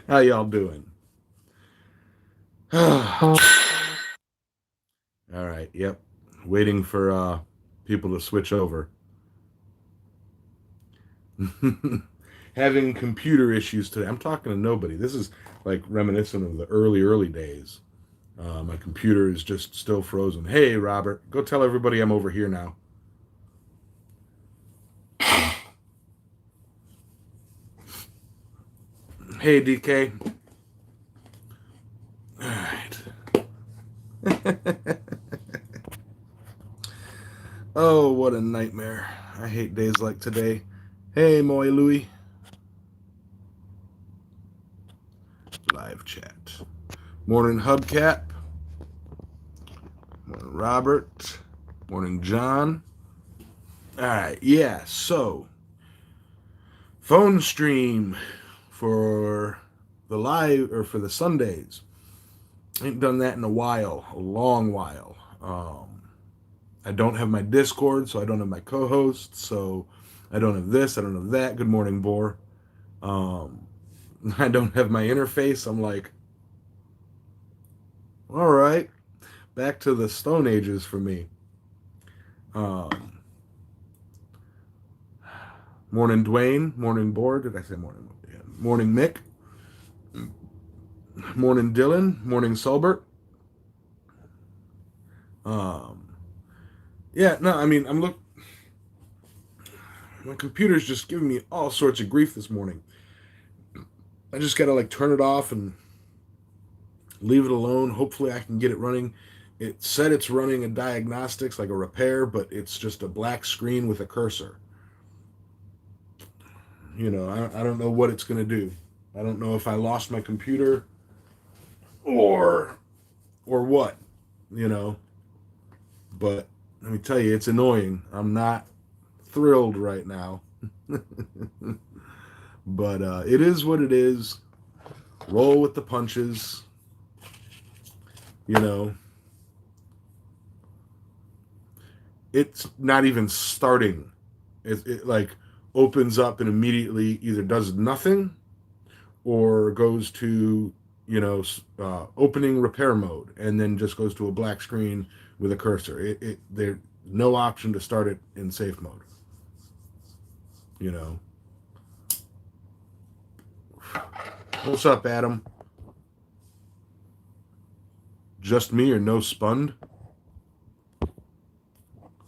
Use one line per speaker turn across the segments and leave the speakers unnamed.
How y'all doing? All right. Yep. Waiting for people to switch over. Having computer issues today. I'm talking to nobody. This is like reminiscent of the early days. My computer is just still frozen. Hey, Robert, go tell everybody I'm over here now. Hey, DK. All right. Oh, what a nightmare. I hate days like today. Hey, Moy Louie. Live chat. Morning, Hubcap. Morning, Robert. Morning, John. All right, yeah, so phone stream for the live or for the Sundays. Ain't done that in a while, a long while. I don't have my Discord, so I don't have my co-host, so I don't have this, I don't have that. Good morning, Boar. Um, I don't have my interface. I'm like, all right, back to the Stone Ages for me. Um, Morning, Dwayne. Morning, Boar. Did I say morning? Yeah. Morning, Mick. Morning, Dylan. Morning, Sulbert. Um, yeah, no, I mean, my computer's just giving me all sorts of grief this morning. I just gotta like turn it off and leave it alone. Hopefully, I can get it running. It said it's running a diagnostics, like a repair, but it's just a black screen with a cursor. I don't know what it's gonna do. I don't know if I lost my computer or or what. You know, but let me tell you, it's annoying. I'm not thrilled right now. But it is what it is. Roll with the punches. You know, it's not even starting. It like opens up and immediately either does nothing or goes to opening repair mode and then just goes to a black screen with a cursor. There's no option to start it in safe mode. You know, what's up, Adam? Just me or no spund?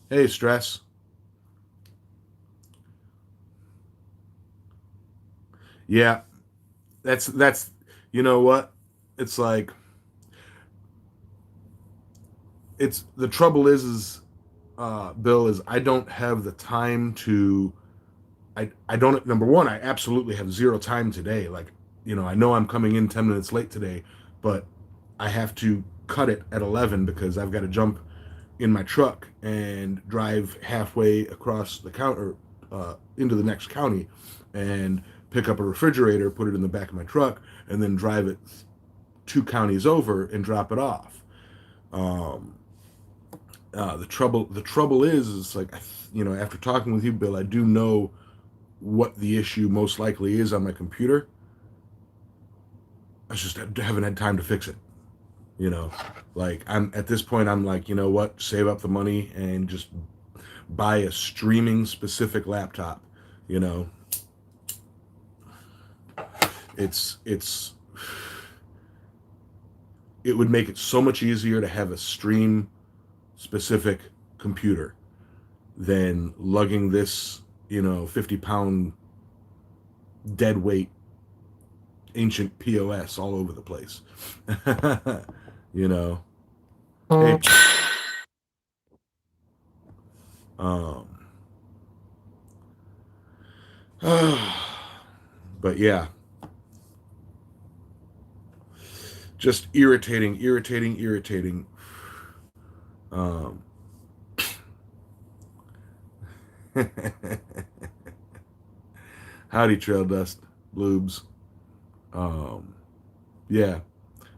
Hey, stress. Yeah, that's you know what? It's like it's the trouble is Bill is I don't have the time to I don't number one, I absolutely have zero time today. Like, I know I'm coming in 10 minutes late today, but I have to cut it at 11 because I've got to jump in my truck and drive halfway across the counter into the next county and pick up a refrigerator, put it in the back of my truck, and then drive it two counties over and drop it off. Um, the trouble is like after talking with you, Bill, I do know what the issue most likely is on my computer. I just haven't had time to fix it. You know, like I'm at this point, I'm like, you know what, save up the money and just buy a streaming specific laptop. You know, it's it would make it so much easier to have a stream specific computer than lugging this 50-pound dead weight ancient POS all over the place. you know. Hey, um, but yeah, just irritating, irritating, irritating. Um, Howdy, Trail Dust, Bloobs. Um, yeah.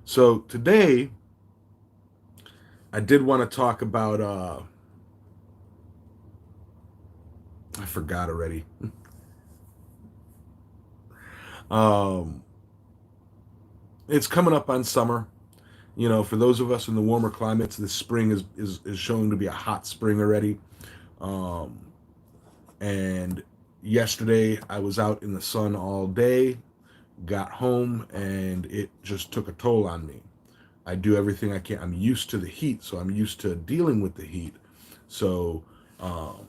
So today, I did want to talk about. I forgot already. Um, it's coming up on summer. You know, for those of us in the warmer climates, this spring is showing to be a hot spring already. Um, and yesterday I was out in the sun all day, got home, and it just took a toll on me. I do everything I can. I'm used to the heat, so I'm used to dealing with the heat. So, um,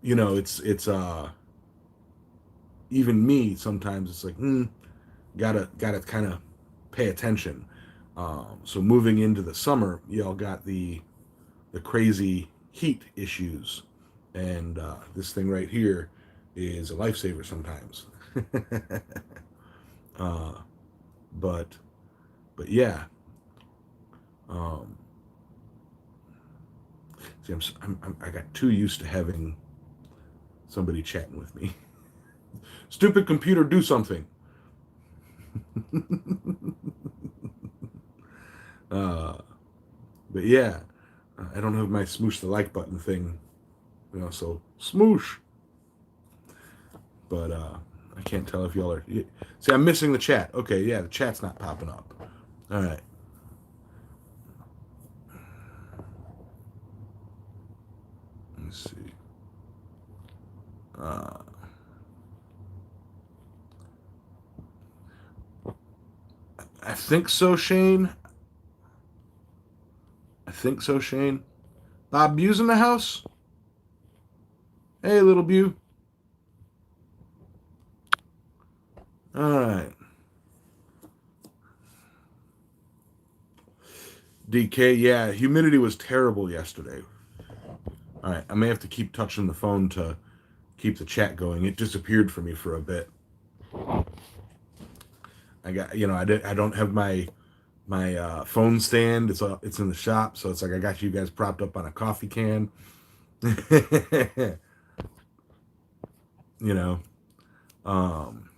it's even me sometimes it's like, gotta kind of pay attention. So moving into the summer, y'all got the crazy heat issues, and this thing right here is a lifesaver sometimes. uh, but but yeah, um, see, I got too used to having somebody chatting with me. Stupid computer, do something. uh, but yeah, I don't have my smoosh the like button thing, so smoosh. But I can't tell if y'all are. See, I'm missing the chat. Okay, yeah, the chat's not popping up. All right. Let's see. Uh, I think so, Shane. I think so, Shane. Bob Bu's in the house. Hey, little Bu. All right. DK, yeah, humidity was terrible yesterday. All right, I may have to keep touching the phone to keep the chat going. It disappeared for me for a bit. I don't have my phone stand. It's in the shop, so it's like I got you guys propped up on a coffee can. you know, um,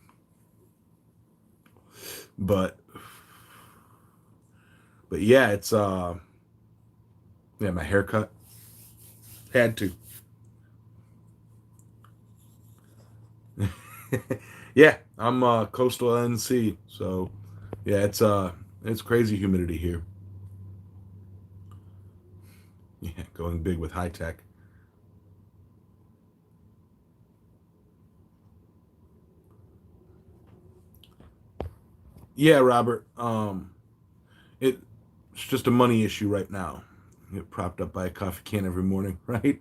but yeah, it's yeah, my haircut had to. Yeah, I'm coastal NC, so yeah, it's crazy humidity here. Yeah, going big with high tech. Yeah, Robert. It's just a money issue right now. Get propped up by a coffee can every morning, right?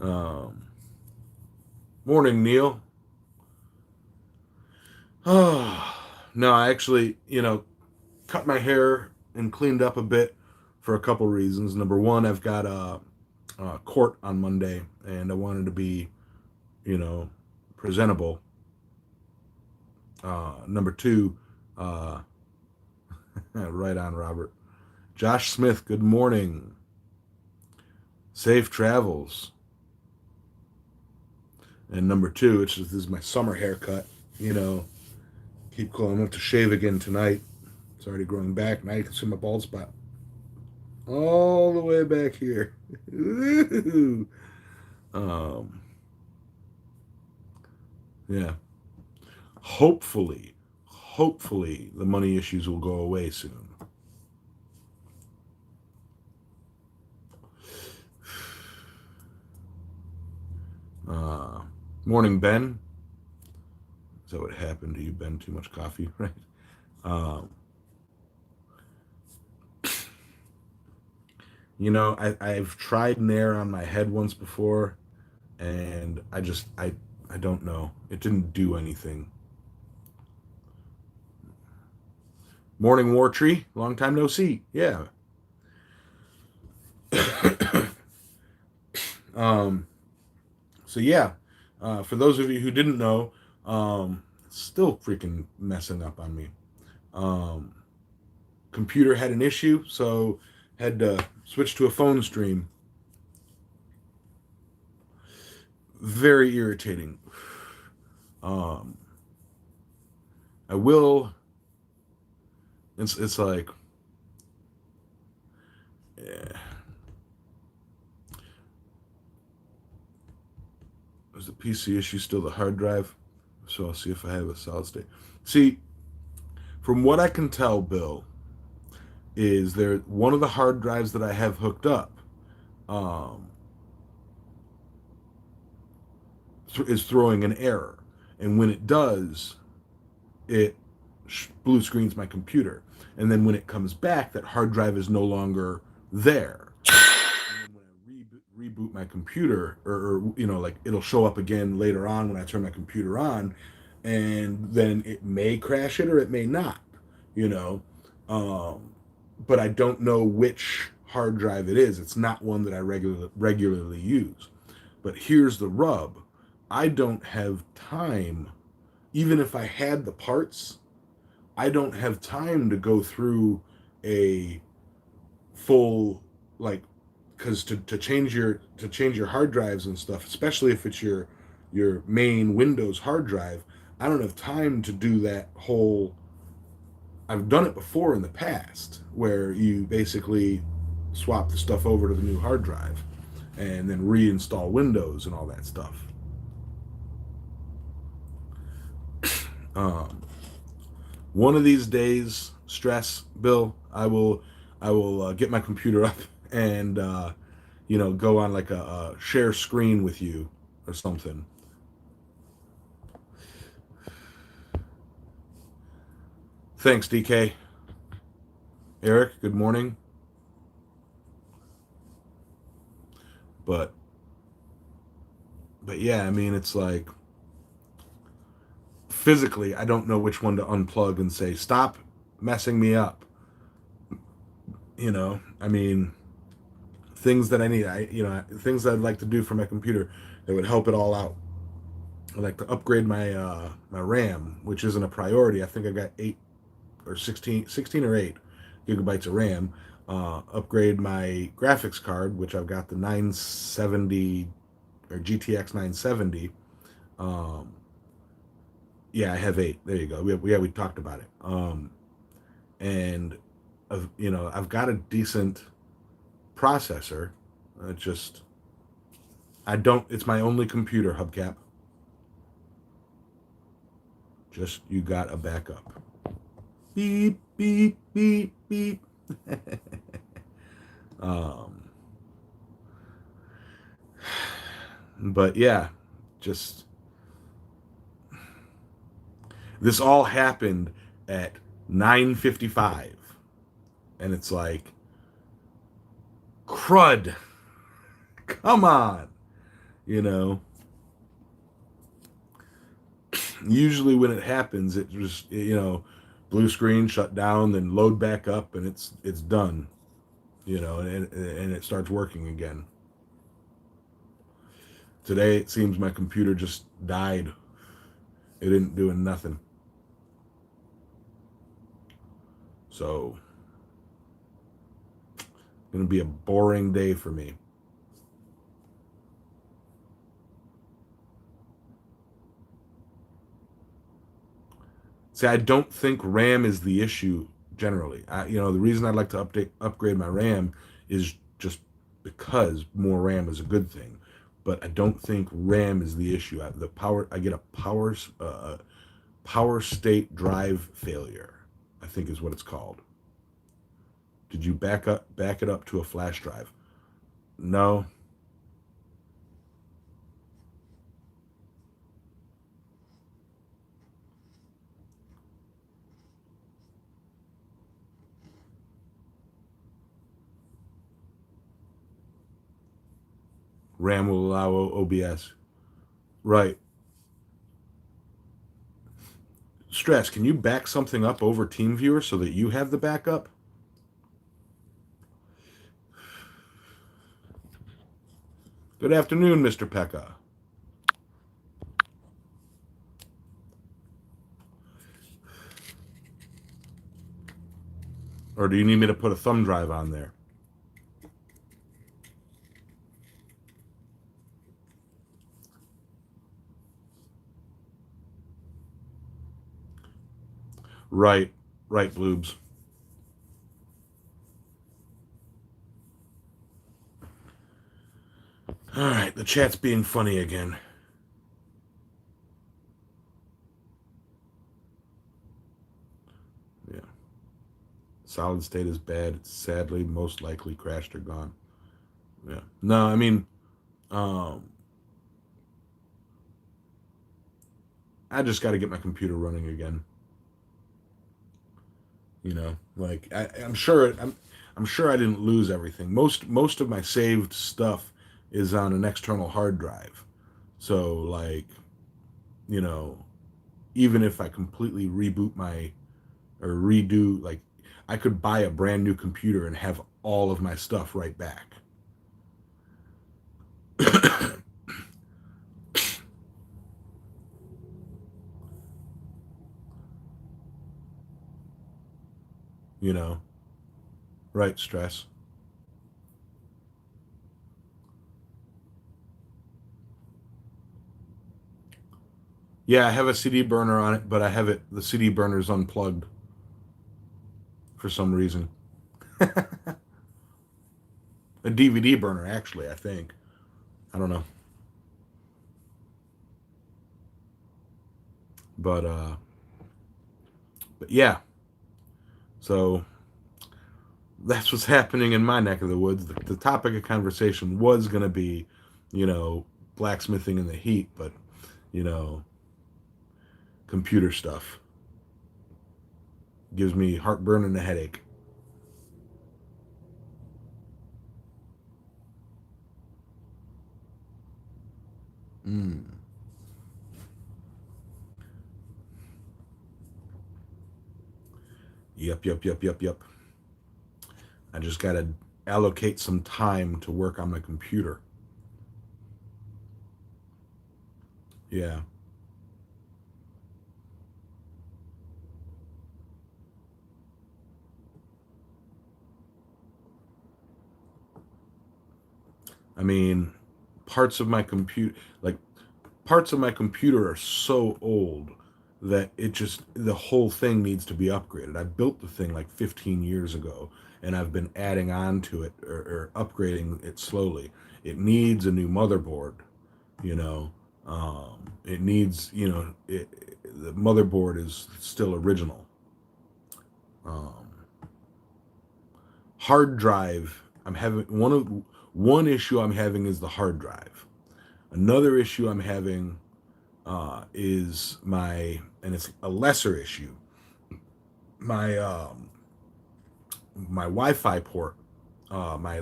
Um, Morning, Neil. Oh, no, I actually, cut my hair and cleaned up a bit for a couple reasons. Number one, I've got a court on Monday, and I wanted to be, you know, presentable. Number two, uh, right on, Robert. Josh Smith, good morning. Safe travels. And number two, this is my summer haircut. You know, keep cool. I'm going to shave again tonight. It's already growing back. Now you can see my bald spot all the way back here. um, yeah. Hopefully, the money issues will go away soon. Uh, Morning, Ben. Is that what happened to you, Ben? Too much coffee, right? Um, I've tried Nair on my head once before, and I don't know. It didn't do anything. Morning, War Tree. Long time no see. Yeah. um, so yeah, for those of you who didn't know, it's still freaking messing up on me. Um, Computer had an issue, so had to switch to a phone stream. Very irritating. Um, I will. It's like, yeah. Was the PC issue still the hard drive? So I'll see if I have a solid state. See, from what I can tell, Bill, is there one of the hard drives that I have hooked up um, is throwing an error, and when it does, it blue screens my computer, and then when it comes back, that hard drive is no longer there. And then when I reboot my computer, or like it'll show up again later on when I turn my computer on, and then it may crash it or it may not, you know. Um, but I don't know which hard drive it is. It's not one that I regularly use. But here's the rub: I don't have time. Even if I had the parts, I don't have time to go through a full, like, because to change your hard drives and stuff, especially if it's your main Windows hard drive, I don't have time to do that whole. I've done it before in the past where you basically swap the stuff over to the new hard drive and then reinstall Windows and all that stuff. Um, One of these days, stress, Bill, I will get my computer up and go on like a share screen with you or something. Thanks, DK. Eric, good morning. But but yeah, I mean, it's like physically, I don't know which one to unplug and say stop messing me up. I mean, things that I need, things that I'd like to do for my computer that would help it all out. I'd like to upgrade my RAM, which isn't a priority. I think I got 8 or 16 or 8 gigabytes of RAM. Upgrade my graphics card, which I've got the 970 or GTX 970. Um, yeah, I have 8. There you go. We talked about it. And I've got a decent processor. Just I don't. It's my only computer, hubcap. Just you got a backup. Beep beep beep beep. um, but yeah, just this all happened at 9:55, and it's like, crud. Come on, you know. Usually when it happens, it just blue screen, shut down, then load back up, and it's done. And it starts working again. Today it seems my computer just died. It didn't do nothing. So it's gonna be a boring day for me. See, I don't think RAM is the issue generally. The reason I'd like to upgrade my RAM is just because more RAM is a good thing. But I don't think RAM is the issue. I get a power state drive failure, I think is what it's called. Did you back it up to a flash drive? No. RAM will allow OBS. Right. Stress, can you back something up over TeamViewer so that you have the backup? Good afternoon, Mr. Pekka. Or do you need me to put a thumb drive on there? Right, Bloobs. All right, the chat's being funny again. Solid state is bad. It's sadly most likely crashed or gone. Yeah. No, I mean, um, I just got to get my computer running again. Like I'm sure I didn't lose everything. Most of my saved stuff is on an external hard drive. So like, you know, even if I completely reboot my or redo, like, I could buy a brand new computer and have all of my stuff right back. you know, right? Stress. Yeah, I have a CD burner on it, but I have it. The CD burner's unplugged for some reason. A DVD burner, actually. I think. I don't know, but yeah. So that's what's happening in my neck of the woods. The topic of conversation was going to be, you know, blacksmithing in the heat, but you know, computer stuff gives me heartburn and a headache. Mm. Yep, yep, yep, yep, yep. I just got to allocate some time to work on my computer. Yeah. I mean, parts of my computer, like parts of my computer are so old that it just the whole thing needs to be upgraded. I built the thing like 15 years ago and I've been adding on to it or upgrading it slowly. It needs a new motherboard, you know. It needs, the motherboard is still original. Um, Hard drive, I'm having one issue I'm having is the hard drive. Another issue I'm having is and it's a lesser issue. My my Wi-Fi port, my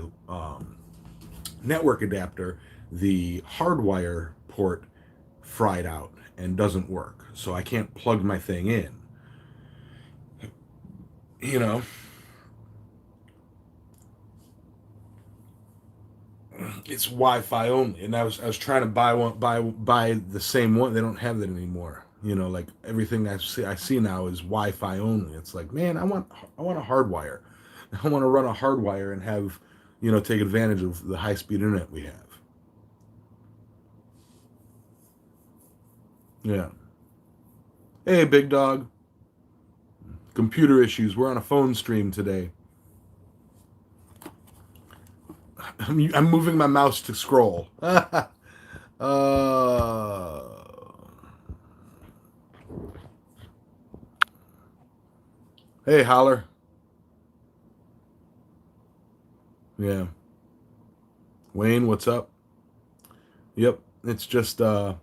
network adapter, the hardwire port fried out and doesn't work, so I can't plug my thing in. You know, it's Wi-Fi only, and I was trying to buy the same one. They don't have that anymore. Like everything I see now is Wi-Fi only. It's like, man, I want a hardwire. I want to run a hardwire and have, take advantage of the high speed internet we have. Yeah. Hey, big dog. Computer issues. We're on a phone stream today. I'm moving my mouse to scroll. uh, hey, Holler. Yeah. Wayne, what's up? Yep. It's just uh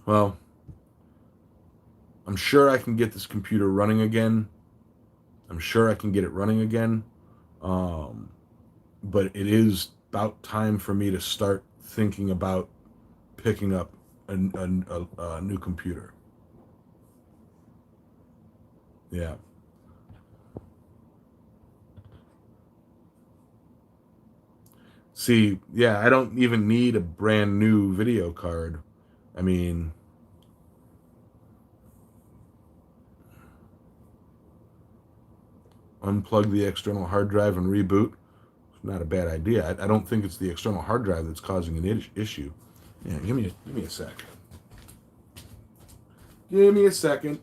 well, I'm sure I can get this computer running again. I'm sure I can get it running again. Um, but it is about time for me to start thinking about picking up a new computer. Yeah. See, yeah, I don't even need a brand new video card. I mean, unplug the external hard drive and reboot. It's not a bad idea. I don't think it's the external hard drive that's causing an issue. Yeah, give me a sec. Give me a second.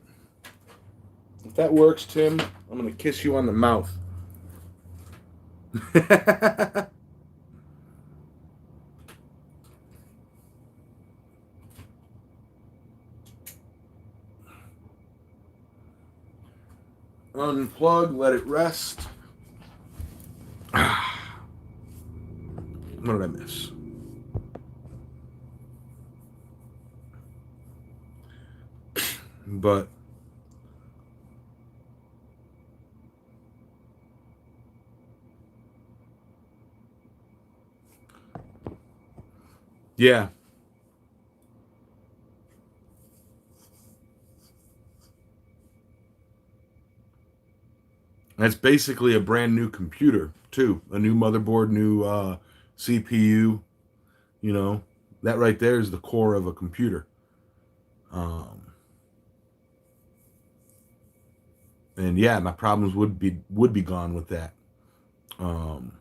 If that works, Tim, I'm gonna kiss you on the mouth. unplug, let it rest. What did I miss? But yeah. That's basically a brand new computer, too. A new motherboard, new CPU. You know, that right there is the core of a computer. Um, and yeah, my problems would be gone with that. Um,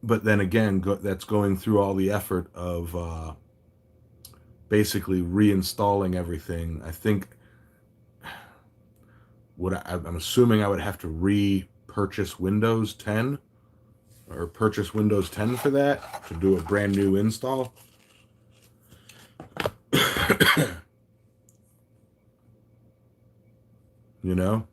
but then again, that's going through all the effort of basically reinstalling everything. I think I'm assuming I would have to repurchase Windows 10 or purchase Windows 10 for that to do a brand new install. You know?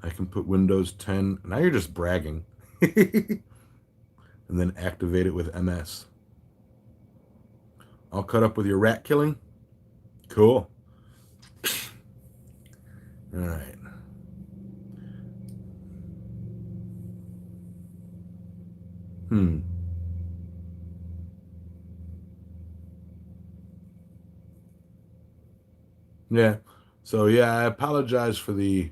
I can put Windows 10. Now you're just bragging. And then activate it with MS. All cut up with your rat killing? Cool. All right. Yeah. So yeah, I apologize for the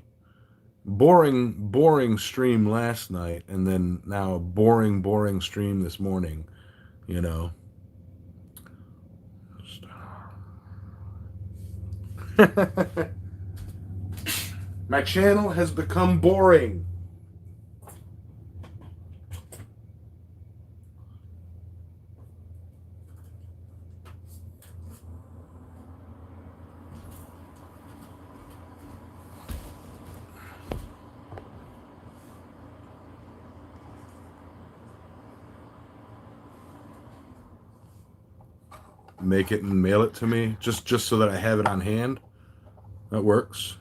boring stream last night, and then now a boring stream this morning. You know. My channel has become boring. Make it and mail it to me just so that I have it on hand. That works.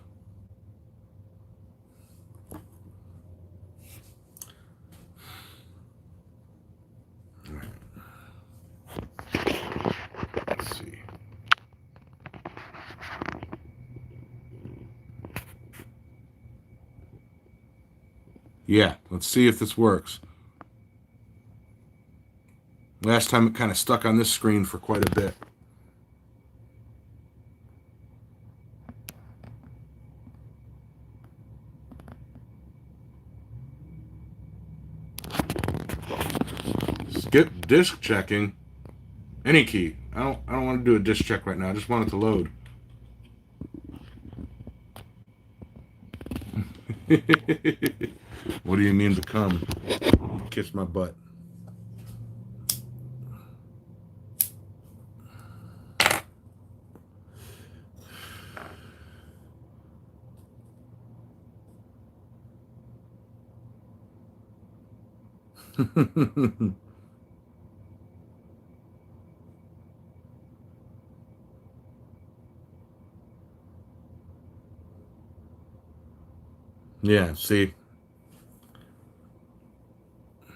Let's see. Yeah, let's see if this works. Last time it kind of stuck on this screen for quite a bit. Skip disk checking. Any key. I don't want to do a disk check right now. I just want it to load. What do you mean become? Kiss my butt. Yeah, see.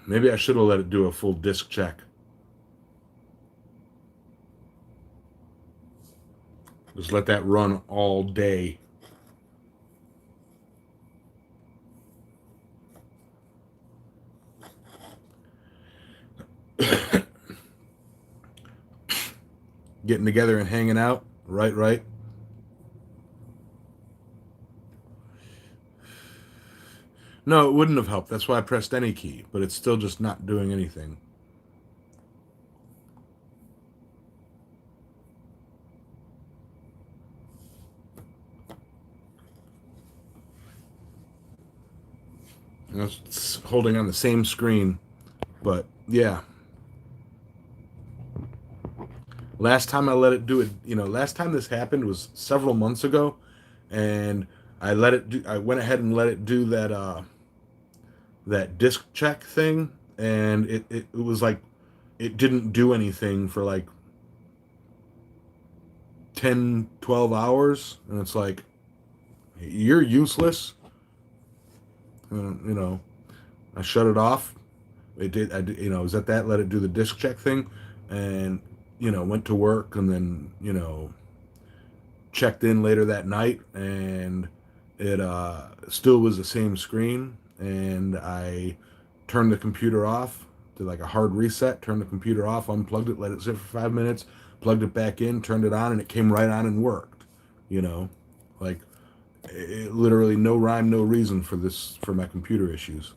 Maybe I should have let it do a full disk check. Just let that run all day. Getting together and hanging out. Right. No, it wouldn't have helped. That's why I pressed any key, but it's still just not doing anything. It's holding on the same screen. But yeah, last time I let it do it, last time this happened was several months ago, and I went ahead and let it do that disk check thing, and it was like it didn't do anything for like 10, 12 hours, and it's like, you're useless. You know, I shut it off. It did, I was at that, let it do the disk check thing, and, went to work, and then, checked in later that night, and it still was the same screen, and I turned the computer off, did like a hard reset, turned the computer off, unplugged it, let it sit for 5 minutes, plugged it back in, turned it on, and it came right on and worked. You know, like literally no rhyme, no reason for my computer issues.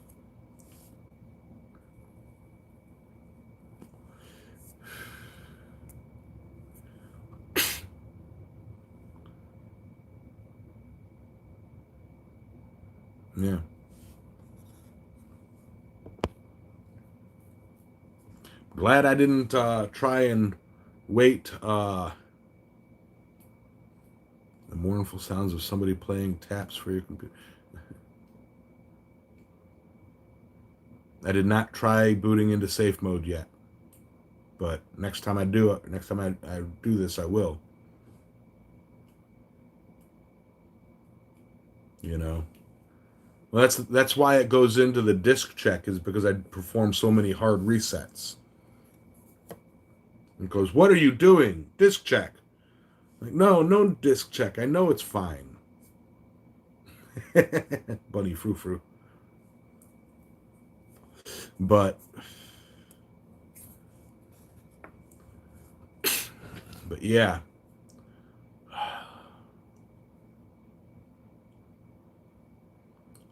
Yeah. Glad I didn't try and wait. The mournful sounds of somebody playing taps for your computer. I did not try booting into safe mode yet, but next time I do this, I will. You know, well, that's why it goes into the disk check, is because I perform so many hard resets. It goes, "What are you doing? Disk check." Like, no, no disk check. I know it's fine. Bunny frou frou. But yeah,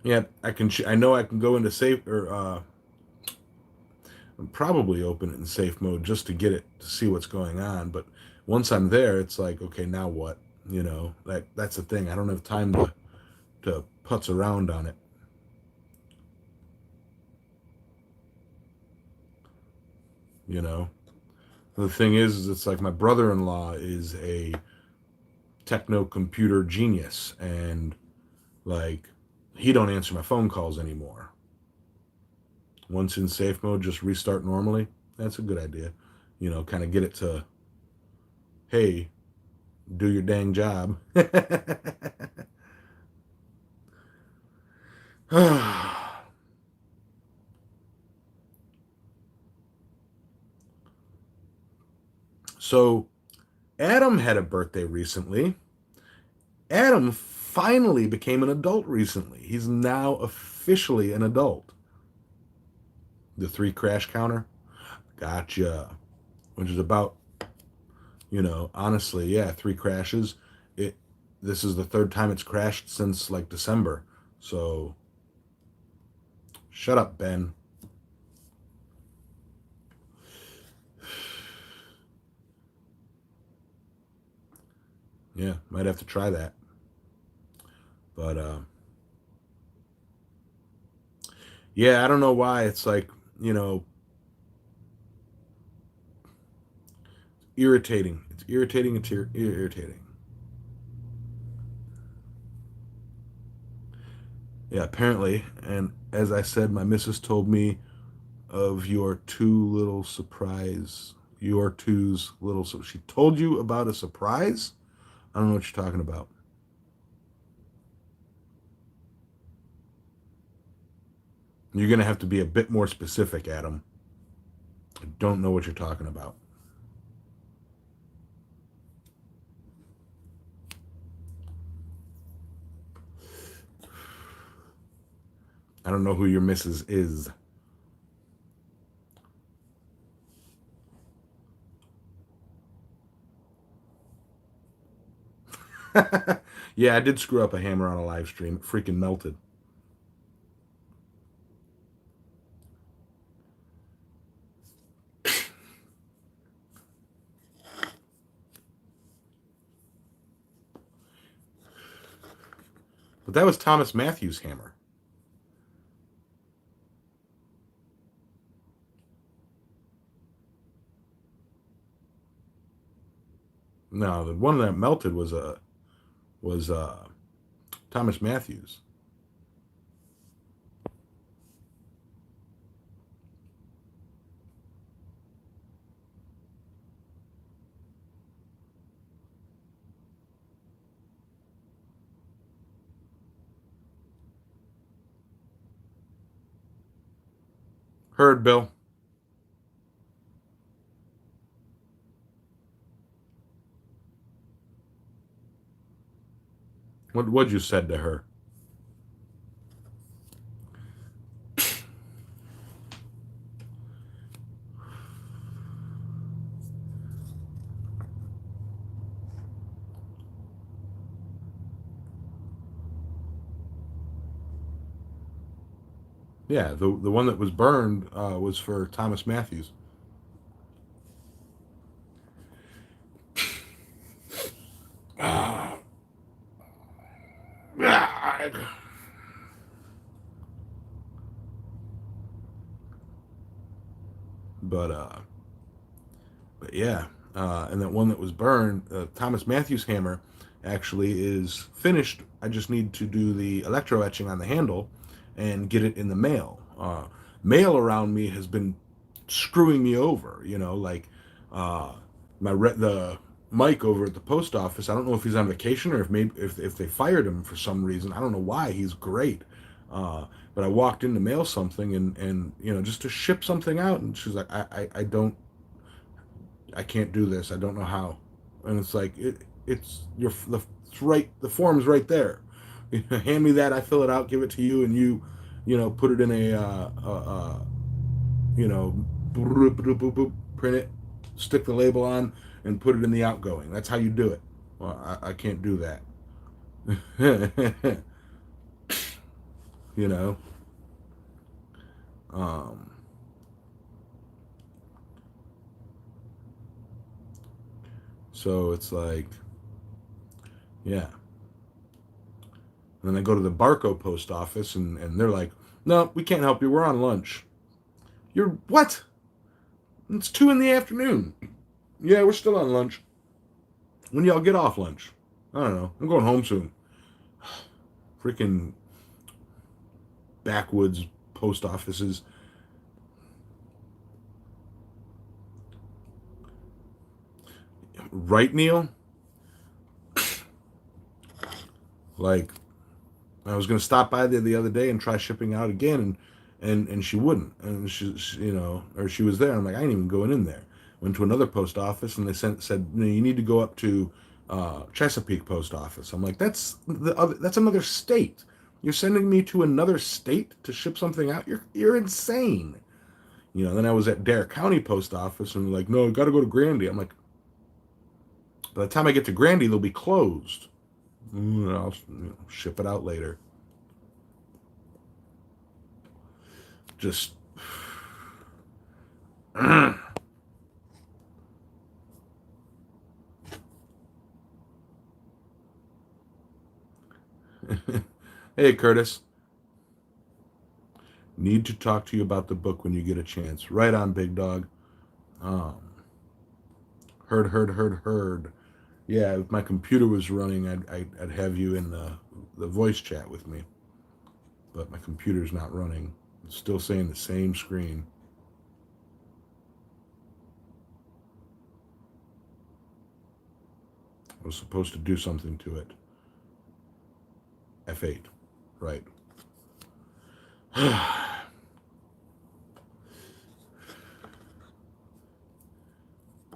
yeah. I know I can go into safe, or probably open it in safe mode just to get it to see what's going on. But once I'm there, it's like, okay, now what? That's the thing. I don't have time to putz around on it. You know, the thing is it's like my brother-in-law is a techno computer genius, and like he don't answer my phone calls anymore. Once in safe mode, just restart normally. That's a good idea. Kind of get it to, hey, do your dang job. So Adam had a birthday recently. Adam finally became an adult recently. He's now officially an adult. The three crash counter, gotcha. Which is about, honestly, yeah, three crashes. It This is the third time it's crashed since like December. So shut up, Ben. Yeah, might have to try that. But yeah, I don't know why. It's like, you know, irritating. It's irritating. It's irritating. Yeah, apparently. And as I said, my missus told me of your two little surprise. Your two's little. So she told you about a surprise? I don't know what you're talking about. You're going to have to be a bit more specific, Adam. I don't know what you're talking about. I don't know who your missus is. Yeah, I did screw up a hammer on a live stream. It freaking melted. But that was Thomas Matthews' hammer. No, the one that melted was Thomas Matthews. Heard, Bill. What you said to her? Yeah, the one that was burned was for Thomas Matthews. But yeah, and that one that was burned, Thomas Matthews hammer, actually is finished. I just need to do the electro etching on the handle and get it in the mail. Mail around me has been screwing me over. You know, like uh, the Mike over at the post office. I don't know if he's on vacation or if maybe if they fired him for some reason. I don't know why. He's great. But I walked in to mail something and you know just to ship something out, and she's like, I don't, I can't do this. I don't know how. And it's like it's right, the form's right there. Hand me that. I fill it out, give it to you, and you know, put it in a you know, boop, boop, boop, boop, print it, stick the label on, and put it in the outgoing. That's how you do it. Well, I can't do that. You know. Um, so it's like, yeah. And then I go to the Barco post office, and they're like, no, we can't help you. We're on lunch. You're what? It's 2 in the afternoon. Yeah, we're still on lunch. When y'all get off lunch? I don't know. I'm going home soon. Freaking backwoods post offices. Right, Neil? Like, I was going to stop by there the other day and try shipping out again, and she wouldn't. And she, you know, or she was there. I'm like, I ain't even going in there. Went to another post office, and they said, you know, you need to go up to Chesapeake post office. I'm like, that's another state. You're sending me to another state to ship something out? You're insane. You know. Then I was at Dare County post office, and they're like, no, you got to go to Grandy. I'm like, by the time I get to Grandy, they'll be closed. I'll, you know, ship it out later. Just hey, Curtis. Need to talk to you about the book when you get a chance. Right on, big dog. Um, heard. Yeah, if my computer was running, I'd have you in the voice chat with me. But my computer's not running. It's still saying the same screen. I was supposed to do something to it. F8. Right.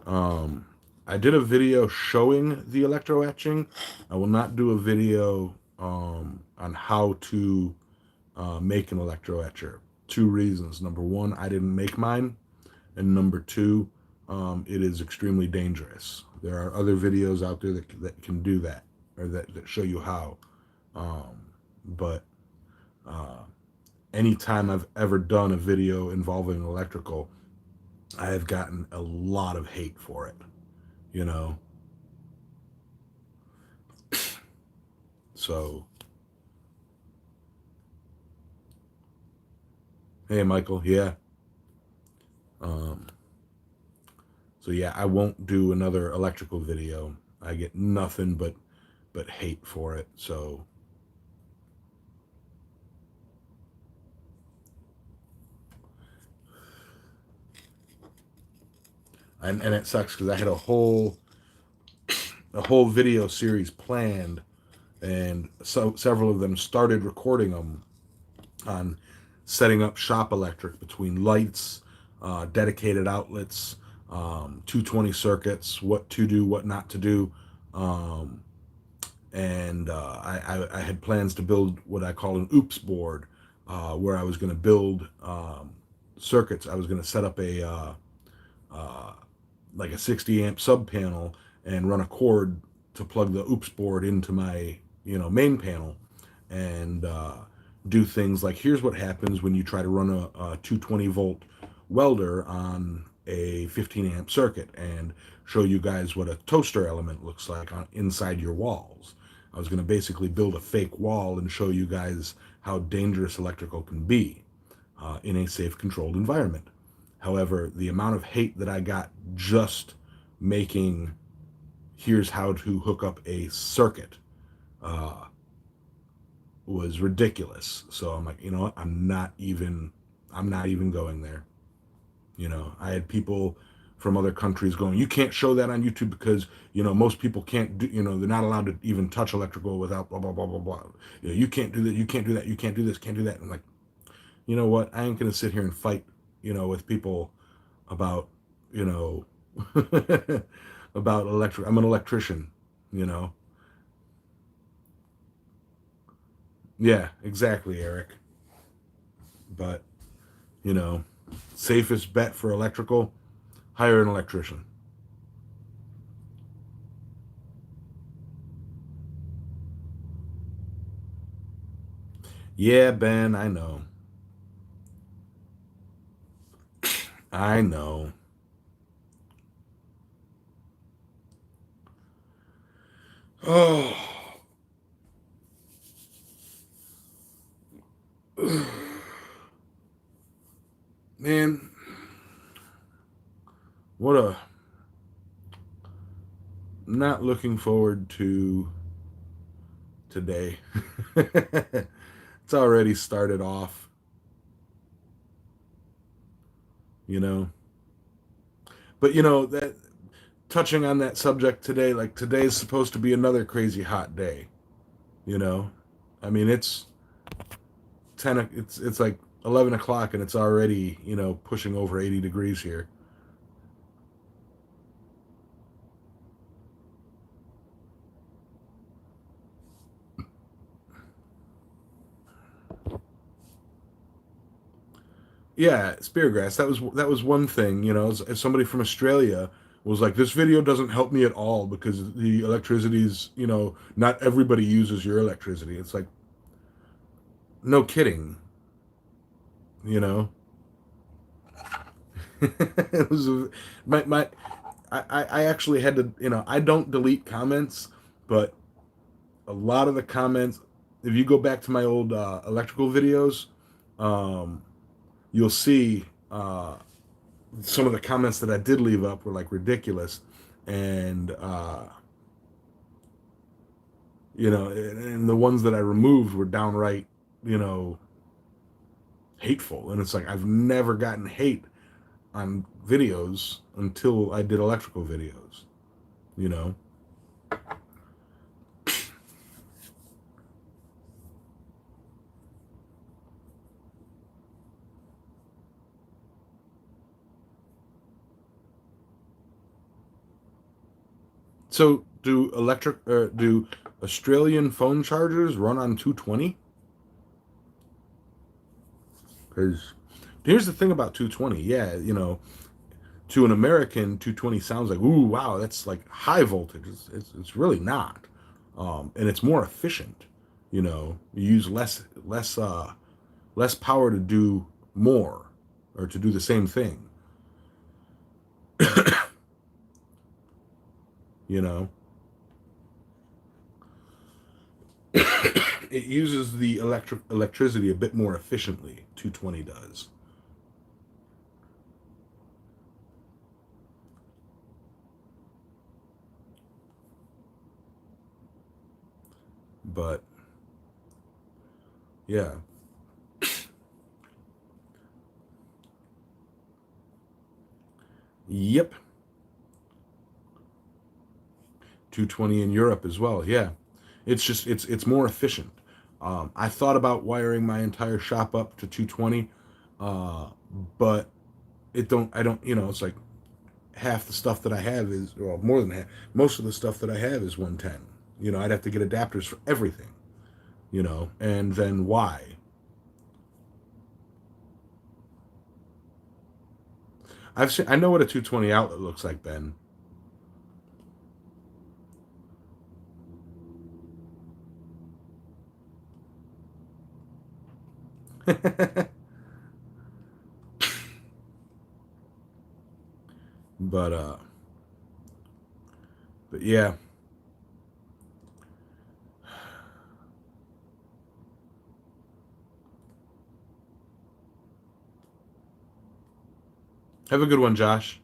um, I did a video showing the electro etching. I will not do a video on how to make an electro etcher. 2 reasons. Number 1, I didn't make mine. And number 2, it is extremely dangerous. There are other videos out there that can do that, or that show you how. But anytime I've ever done a video involving electrical, I have gotten a lot of hate for it, you know. So, hey, Michael, yeah. Um, so yeah, I won't do another electrical video. I get nothing but hate for it. So and it sucks because I had a whole video series planned, and so several of them started recording them on setting up shop electric between lights, dedicated outlets, 220 circuits, what to do, what not to do. Um, and I had plans to build what I call an oops board, where I was going to build circuits. I was going to set up uh, like a 60 amp sub panel and run a cord to plug the oops board into my main panel, and do things like, here's what happens when you try to run a 220 volt welder on a 15 amp circuit, and show you guys what a toaster element looks like inside your walls. I was going to basically build a fake wall and show you guys how dangerous electrical can be in a safe, controlled environment. However, the amount of hate that I got just making, here's how to hook up a circuit, uh, was ridiculous. So I'm like, you know what? I'm not even going there. I had people from other countries going, you can't show that on YouTube because, most people can't do, they're not allowed to even touch electrical without blah, blah, blah, blah, blah. You can't do that. You can't do that. You can't do this. Can't do that. And I'm like, you know what? I ain't going to sit here and fight, with people about, you know, about electric. I'm an electrician, you know. Yeah, exactly, Eric. But, you know, safest bet for electrical, hire an electrician. Yeah, Ben, I know. I know. Oh, man, what a not looking forward to today. It's already started off, you know. But that, touching on that subject today, like today's supposed to be another crazy hot day, you know. I mean, it's like 11 o'clock and it's already, pushing over 80 degrees here. Yeah, speargrass. That was one thing. As somebody from Australia was like, this video doesn't help me at all because the electricity's, not everybody uses your electricity. It's like, no kidding. You know, it was my I actually had to, I don't delete comments, but a lot of the comments, if you go back to my old electrical videos, um, you'll see some of the comments that I did leave up were like ridiculous, and and the ones that I removed were downright, you know, hateful. And it's like, I've never gotten hate on videos until I did electrical videos, you know. So do Australian phone chargers run on 220? Because here's the thing about 220. Yeah, to an American, 220 sounds like, ooh, wow, that's like high voltage. It's really not, and it's more efficient. You use less power to do more, or to do the same thing. You know, it uses the electricity a bit more efficiently. 220 does. But yeah. Yep. 220 in Europe as well. Yeah. It's just it's more efficient. I thought about wiring my entire shop up to 220, uh, but it don't I don't it's like half the stuff that I have is, well, more than half. Most of the stuff that I have is 110. I'd have to get adapters for everything. And then why? I know what a 220 outlet looks like, Ben. but uh but yeah. Have a good one, Josh.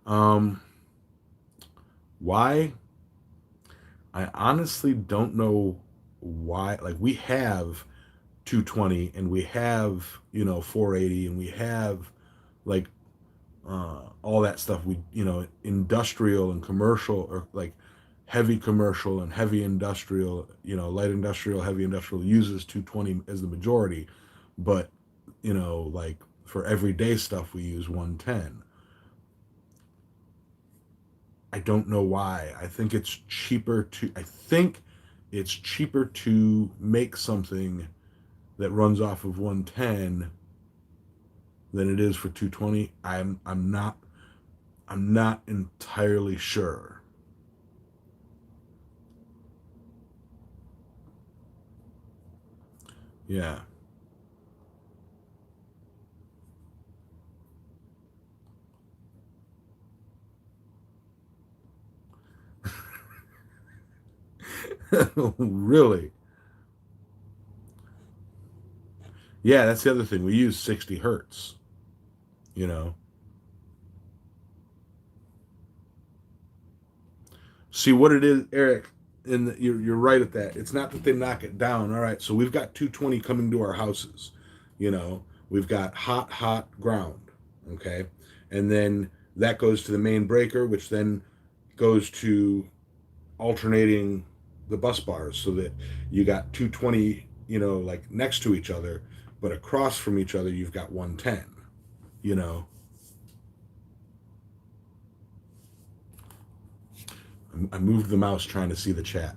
Um why? I honestly don't know why. Like, we have 220 and we have 480 and we have like all that stuff. We industrial and commercial, or like heavy commercial and heavy industrial, light industrial, heavy industrial uses 220 as the majority, but like for everyday stuff we use 110. I don't know why. I think it's cheaper to make something that runs off of 110 than it is for 220. I'm not entirely sure. Yeah. Really? Yeah, that's the other thing. We use 60 hertz, you know. See what it is, Eric, and you're right at that. It's not that they knock it down. All right, so we've got 220 coming to our houses. We've got hot ground, okay? And then that goes to the main breaker, which then goes to alternating the bus bars, so that you got 220, like next to each other, but across from each other you've got 110, you know. I moved the mouse trying to see the chat.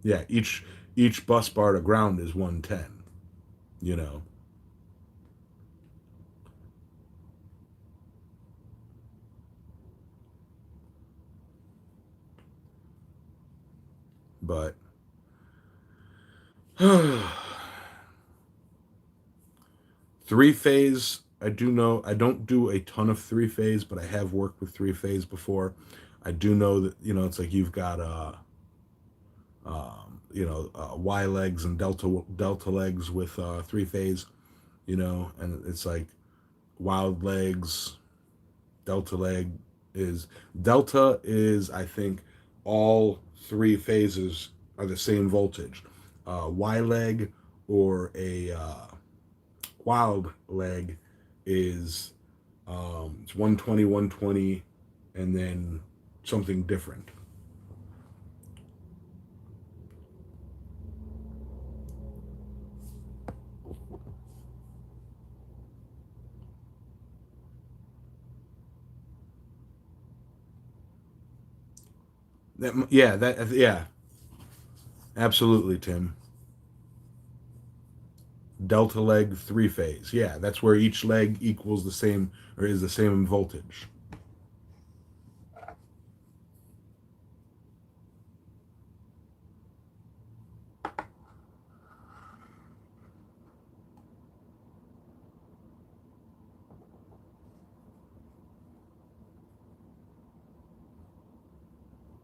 Yeah, each bus bar to ground is 110, you know. But three phase, I do know. I don't do a ton of three phase, but I have worked with three phase before. I do know that it's like you've got Y legs and delta legs with three phase, and it's like wild legs, delta leg is delta is, I think, all three phases are the same voltage. Y leg or a wild leg is it's 120, 120, and then something different. Yeah, absolutely, Tim. Delta leg three phase. Yeah, that's where each leg equals the same, or is the same voltage.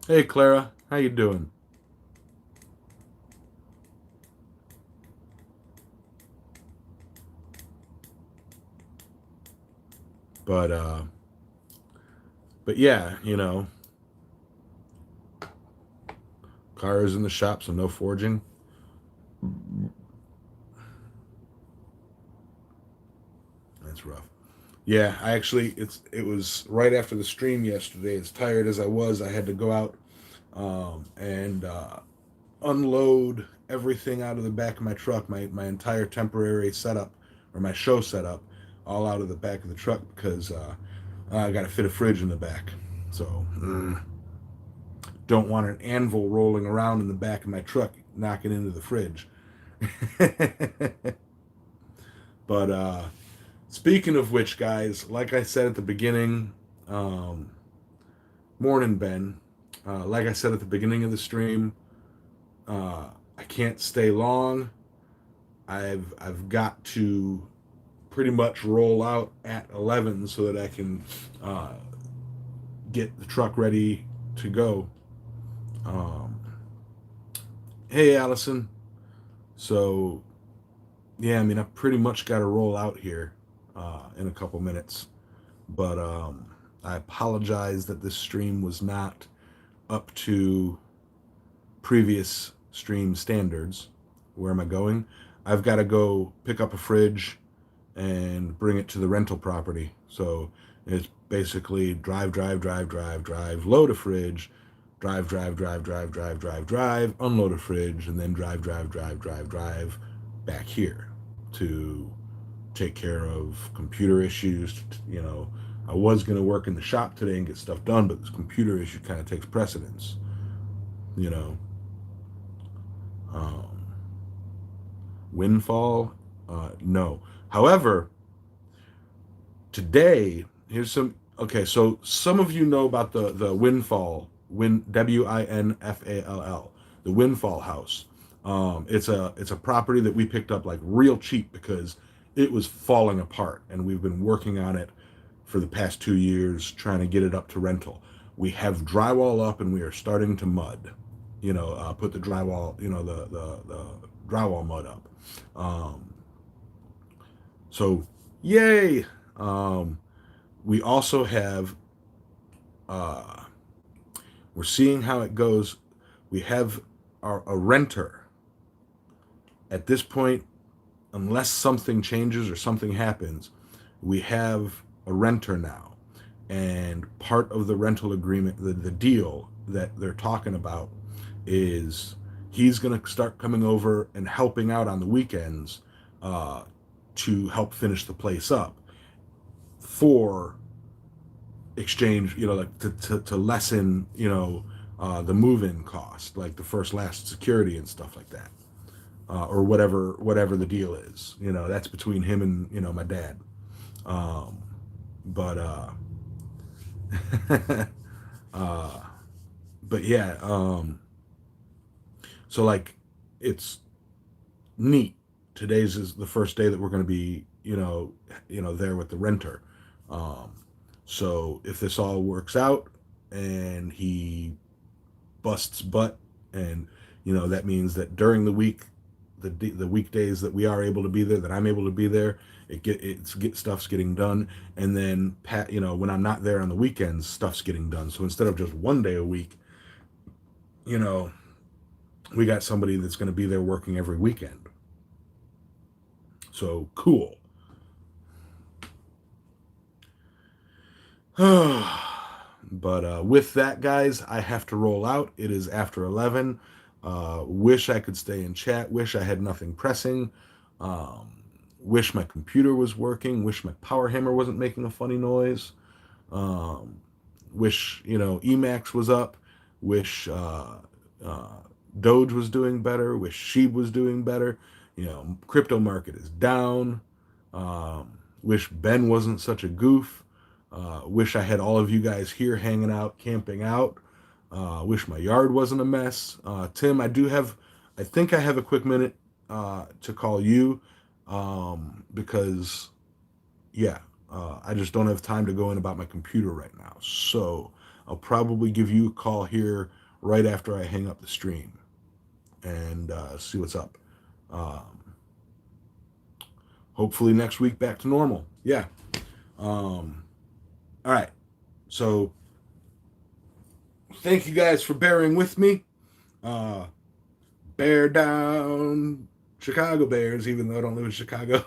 Hey, Clara, how you doing? But but yeah, car is in the shop, so no forging. That's rough. Yeah, I actually it was right after the stream yesterday. As tired as I was, I had to go out and unload everything out of the back of my truck, my entire temporary setup or my show setup, all out of the back of the truck because I got to fit a fridge in the back. So don't want an anvil rolling around in the back of my truck knocking into the fridge. But speaking of which, guys, like I said at the beginning, um, morning, Ben. Like I said at the beginning of the stream, uh, I can't stay long. I've got to pretty much roll out at 11 so that I can uh, get the truck ready to go. Um, hey, Allison. So yeah, I mean, I pretty much got to roll out here in a couple minutes. But I apologize that this stream was not up to previous stream standards. Where am I going? I've got to go pick up a fridge and bring it to the rental property. So it's basically drive, load a fridge, drive, unload a fridge, and then drive back here to take care of computer issues. I was going to work in the shop today and get stuff done, but this computer issue kind of takes precedence, you know. Um, Windfall, no. However, today, here's some. Okay, so some of you know about the Windfall, Winfall, the Windfall House. It's a property that we picked up like real cheap because it was falling apart, and we've been working on it for the past 2 years trying to get it up to rental. We have drywall up, and we are starting to mud. Put the drywall, the drywall mud up. Um, so, yay! We also have, uh, we're seeing how it goes. We have a renter. At this point, unless something changes or something happens, we have a renter now. And part of the rental agreement, the deal that they're talking about is he's going to start coming over and helping out on the weekends uh, to help finish the place up for exchange, like to lessen, the move-in cost, like the first last security and stuff like that, or whatever the deal is. That's between him and my dad. Um, but uh, but yeah. So like, it's neat. Today's is the first day that we're going to be, there with the renter. Um, so if this all works out and he busts butt, and that means that during the week, the weekdays that we are able to be there, that I'm able to be there, stuff's getting done, and then when I'm not there on the weekends, stuff's getting done. So instead of just one day a week, you know, we got somebody that's going to be there working every weekend. So cool. But with that, guys, I have to roll out. It is after 11. Wish I could stay in chat. Wish I had nothing pressing. Wish my computer was working. Wish my power hammer wasn't making a funny noise. Um, wish, Emacs was up. Wish uh, Doge was doing better. Wish Sheeb was doing better. Crypto market is down. Wish Ben wasn't such a goof. Wish I had all of you guys here hanging out, camping out. Wish my yard wasn't a mess. Tim, I think I have a quick minute to call you because, yeah, I just don't have time to go in about my computer right now. So I'll probably give you a call here right after I hang up the stream and see what's up. Hopefully next week back to normal. Yeah. All right. So thank you guys for bearing with me. Uh, Bear down, Chicago Bears, even though I don't live in Chicago.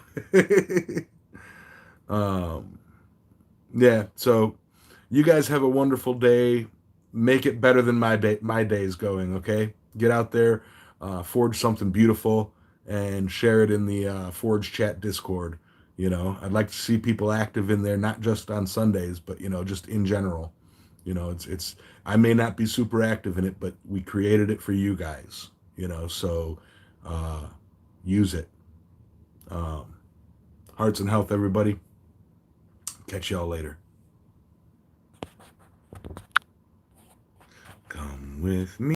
um, yeah. So you guys have a wonderful day. Make it better than my day. My day's going. Okay. Get out there, forge something beautiful, and share it in the Forge Chat Discord. I'd like to see people active in there, not just on Sundays, but just in general. It's I may not be super active in it, but we created it for you guys. So uh, use it. Um, Hearts and health, everybody. Catch y'all later. Come with me.